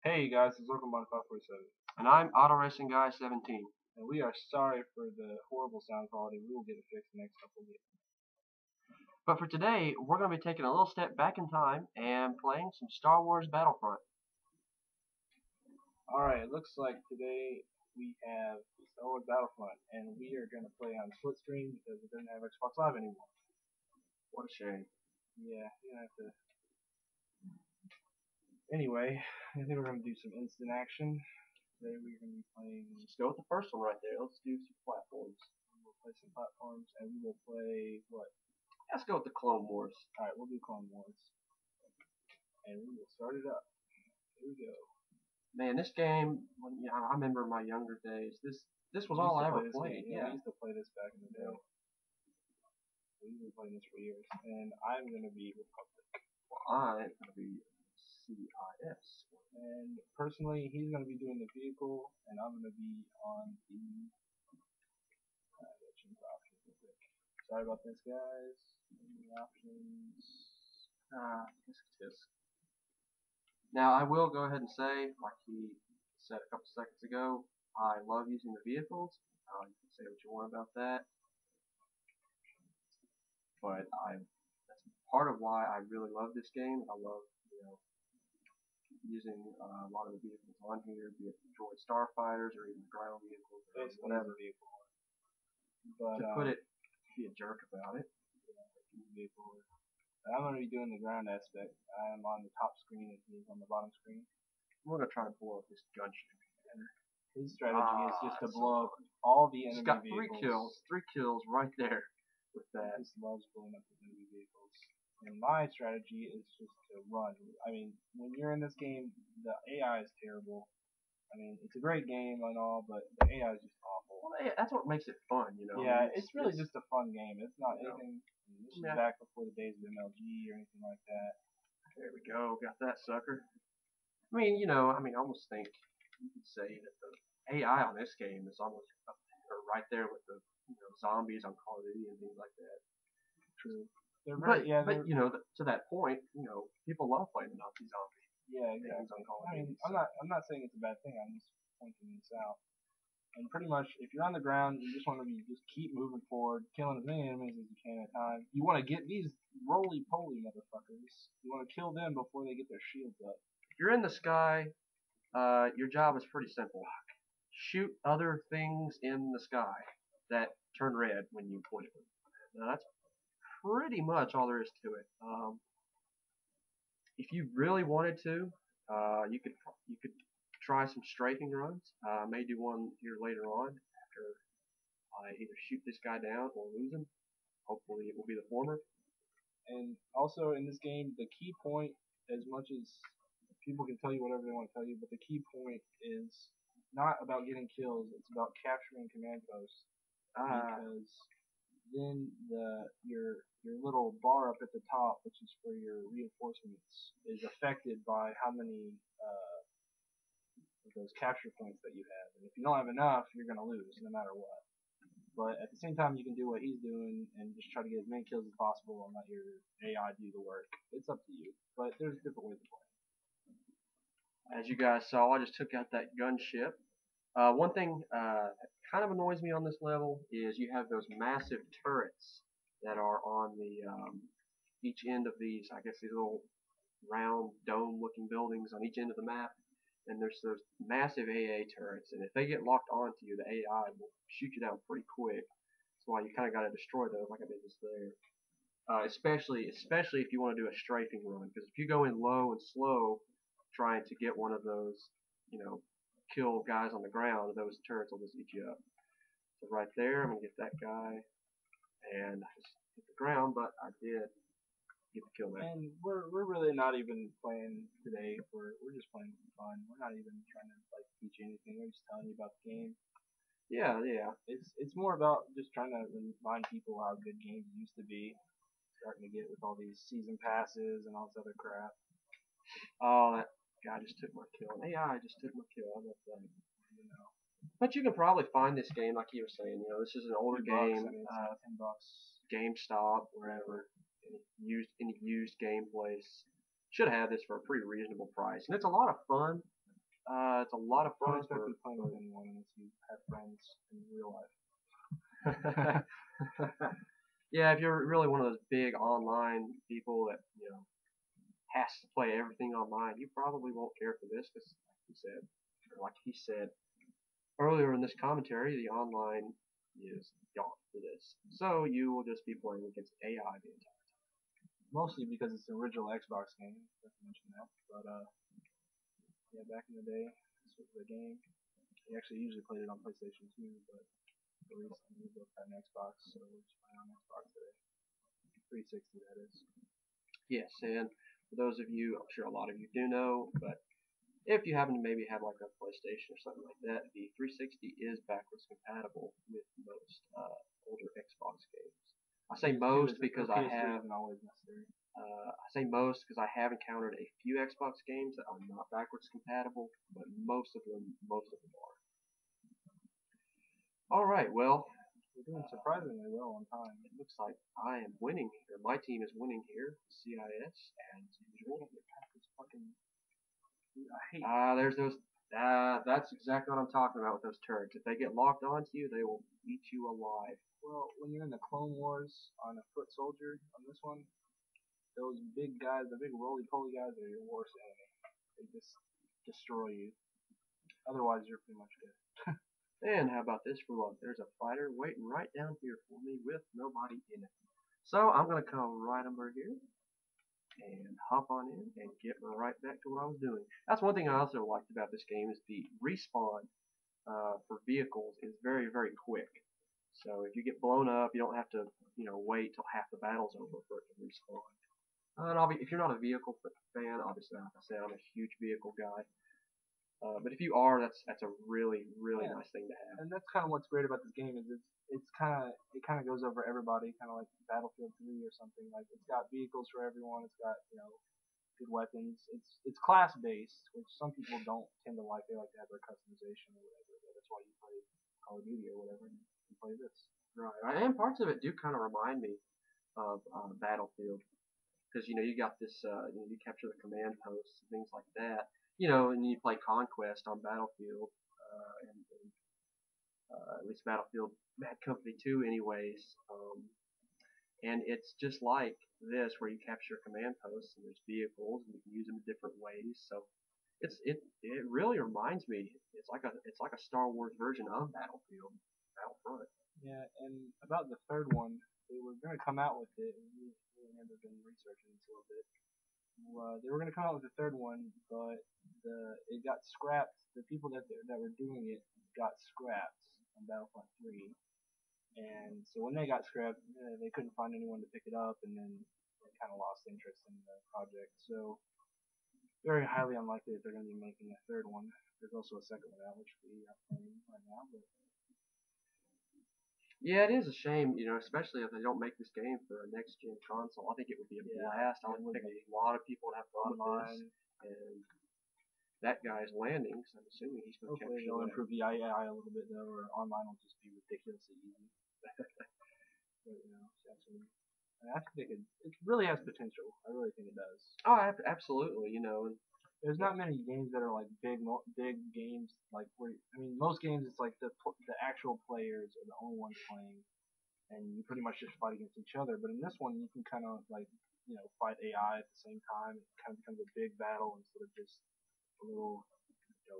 Hey guys, it's Local Modified 47, And I'm Auto Racing Guy 17. and we are sorry for the horrible sound quality. We will get it fixed next couple of weeks. But for today, we're going to be taking a little step back in time and playing some Star Wars Battlefront. Alright, it looks like today we have Star Wars Battlefront, and we are going to play on split screen because it doesn't have Xbox Live anymore. What a shame. Yeah, you're going to have to. Anyway, I think we're going to do some instant action. Today we're going to be playing. Let's go with the first one right there. Let's do some platforms. We'll play some platforms, and we will play what? Let's go with the Clone Wars. Alright, we'll do Clone Wars. And we will start it up. Here we go. Man, this game, I remember my younger days. This was all I ever played. Yeah, we used to play this back in the day. We've been playing this for years. And I'm going to be Republic. Well, I'm going to be CIS. And personally, he's going to be doing the vehicle, and I'm going to be on the. Let's change the options real quick. Sorry about this, guys. The options. Tisk. Now, I will go ahead and say, like he said a couple seconds ago, I love using the vehicles. You can say what you want about that. But that's part of why I really love this game. I love, using a lot of the vehicles on here, be it droid starfighters or even ground vehicles or whatever vehicle. But to put it, be a jerk about it. I'm going to be doing the ground aspect. I'm on the top screen and he's on the bottom screen. We're going to try to blow up this gunship. His strategy is just to blow up all the enemy vehicles. He's got three kills right there with that. He just loves blowing up his enemy vehicles. And my strategy is just to run. I mean, when you're in this game, the AI is terrible. I mean, it's a great game and all, but the AI is just awful. Well, that's what makes it fun, Yeah, it's really just a fun game. It's not anything. This is back before the days of MLG or anything like that. There we go. Got that sucker. I mean, I almost think you could say that the AI on this game is almost up there, right there with the zombies on Call of Duty and things like that. True. But to that point, people love playing the Nazi zombies. Yeah, exactly. On Call of Duty, I'm not saying it's a bad thing. I'm just pointing this out. And pretty much, if you're on the ground, you just want to just keep moving forward, killing as many enemies as you can at a time. You want to get these roly-poly motherfuckers. You want to kill them before they get their shields up. If you're in the sky, your job is pretty simple. Shoot other things in the sky that turn red when you point them. Now that's pretty much all there is to it. If you really wanted to, you could try some strafing runs. I may do one here later on after I either shoot this guy down or lose him. Hopefully it will be the former. And also in this game, the key point, as much as people can tell you whatever they want to tell you, but the key point is not about getting kills. It's about capturing command posts. Because then your little bar up at the top, which is for your reinforcements, is affected by how many of those capture points that you have. And if you don't have enough, you're going to lose no matter what. But at the same time, you can do what he's doing and just try to get as many kills as possible and let your AI do the work. It's up to you. But there's different ways to play. As you guys saw, I just took out that gunship. One thing kind of annoys me on this level is you have those massive turrets that are on the each end of these, I guess these little round dome-looking buildings on each end of the map. And there's those massive AA turrets, and if they get locked onto you, the AI will shoot you down pretty quick. That's why you kind of got to destroy those, like I did just there. Especially if you want to do a strafing run, because if you go in low and slow, trying to get one of those, kill guys on the ground, those turrets will just eat you up. So right there, I'm gonna get that guy, and I just hit the ground, but I did get the kill there. And we're really not even playing today. We're just playing for fun. We're not even trying to teach you anything. We're just telling you about the game. Yeah. It's more about just trying to remind people how good games used to be. Starting to get with all these season passes and all this other crap. Oh, that guy just took my kill. AI just took my kill. I'm not saying, But you can probably find this game, like you were saying. This is an older game. $10. GameStop, wherever. Any used game place should have this for a pretty reasonable price, and it's a lot of fun. It's a lot of Don't fun expect to for. be playing with anyone unless you have friends in real life. Yeah, if you're really one of those big online people that has to play everything online, you probably won't care for this because, like he said earlier in this commentary, the online is gone for this. So you will just be playing against AI the entire time. Mostly because it's an original Xbox game. I have to mention that. But yeah, back in the day, this was the game. We actually usually played it on PlayStation 2, but recently we both had an Xbox, so we're just playing on Xbox today. 360, that is. Yes, and for those of you, I'm sure a lot of you do know, but if you happen to maybe have like a PlayStation or something like that, the 360 is backwards compatible with most older Xbox games. I say most because I have. I say most because I have encountered a few Xbox games that are not backwards compatible, but most of them are. All right, well, we're doing surprisingly well on time. It looks like I am winning here. My team is winning here. CIS as usual. There's those. That's exactly what I'm talking about with those turrets. If they get locked onto you, they will eat you alive. Well, when you're in the Clone Wars on a foot soldier on this one, those big guys, the big roly-poly guys, are your worst enemy. They just destroy you. Otherwise, you're pretty much good. And how about this for luck? There's a fighter waiting right down here for me with nobody in it. So I'm going to come right over here and hop on in and get right back to what I was doing. That's one thing I also liked about this game is the respawn for vehicles is very, very quick. So if you get blown up, you don't have to wait till half the battle's over for it to respawn. And if you're not a vehicle fan, obviously, like I said, I'm a huge vehicle guy. But if you are, that's a really, really nice thing to have. And that's kind of what's great about this game is it kind of goes over everybody, kind of like Battlefield 3 or something. Like it's got vehicles for everyone. It's got good weapons. It's class based, which some people don't tend to like. They like to have their customization or whatever. But that's why you play Call of Duty or whatever. You play this. Right, and parts of it do kind of remind me of Battlefield because you got this you capture the command posts and things like that. And you play Conquest on Battlefield, and at least Battlefield Bad Company 2 anyways. And it's just like this where you capture command posts and there's vehicles and you can use them in different ways. So it really reminds me. It's like a Star Wars version of Battlefront. Yeah, and about the third one, they were going to come out with it. We ended up researching this a little bit. They were going to come out with the third one, but it got scrapped. The people that were doing it got scrapped on Battlefront 3, and so when they got scrapped, they couldn't find anyone to pick it up, and then they kind of lost interest in the project. So very highly unlikely that they're going to be making a third one. There's also a second one out, which we are playing right now, but. Yeah, it is a shame, especially if they don't make this game for a next-gen console. I think it would be a blast. I would think a lot of people would have fun with this. And that guy's landing, so I'm assuming he's going to capture. They'll improve the AI a little bit, though, or online will just be ridiculously easy. But, I think it really has potential. I really think it does. Oh, absolutely, There's not many games that are like big games like most games it's like the actual players are the only ones playing, and you pretty much just fight against each other. But in this one, you can kind of fight AI at the same time. It kind of becomes a big battle instead of just a little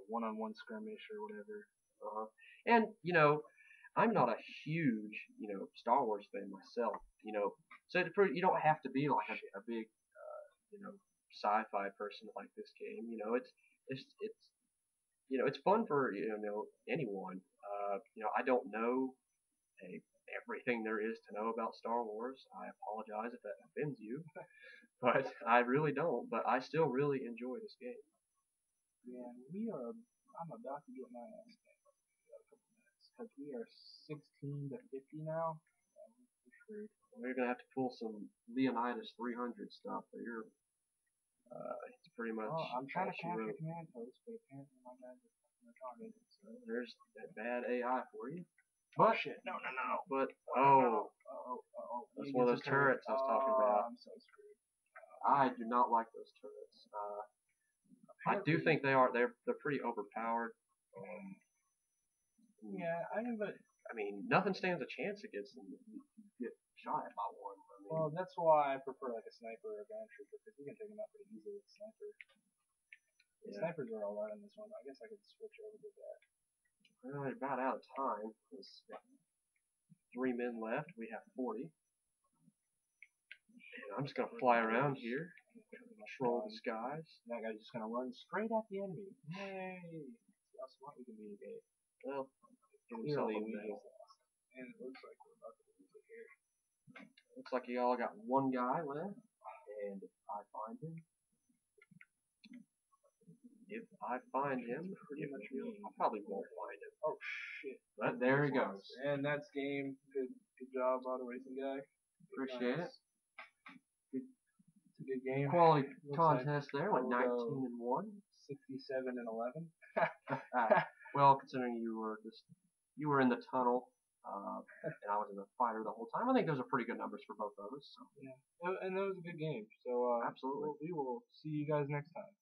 one-on-one skirmish or whatever. And I'm not a huge Star Wars fan myself. So you don't have to be like a big sci-fi person to like this game. It's fun for anyone. I don't know everything there is to know about Star Wars. I apologize if that offends you, but I really don't. But I still really enjoy this game. Yeah, I'm about to get my ass kicked in a couple minutes because we are 16 to 50 now. We're gonna have to pull some Leonidas 300 stuff. But it's pretty much. Well, I'm trying to capture command post, but apparently my guys are fucking retarded. So there's that bad AI for you. But shit, no. But that's one of those turrets I was talking about. I'm so screwed. I do not like those turrets. I do think they are. They're pretty overpowered. Yeah, I mean, nothing stands a chance against them if you get shot at by one. I mean, well, that's why I prefer like a sniper or a ground trooper because you can take them out pretty easily with a sniper. The snipers are alright on this one. I guess I could switch over to that. Well, we're about out of time. There's 3 men left. We have 40. And I'm just gonna fly around here, control the skies. That guy's just gonna run straight at the enemy. Yay! See how smart we can be today. Well, Clearly we just lost. And it looks like we're about to lose it here. looks like you all got one guy left, and if I find him, Pretty much me. I probably won't find him. Oh shit! But there he goes. And that's game. Good job, auto racing guy. Appreciate it. It's a good game. Quality Looks contest there with I'll 19 and 1. 67 and 11. Well, considering you were in the tunnel, and I was in the fighter the whole time, I think those are pretty good numbers for both of us. So. Yeah, and that was a good game. So absolutely, we will see you guys next time.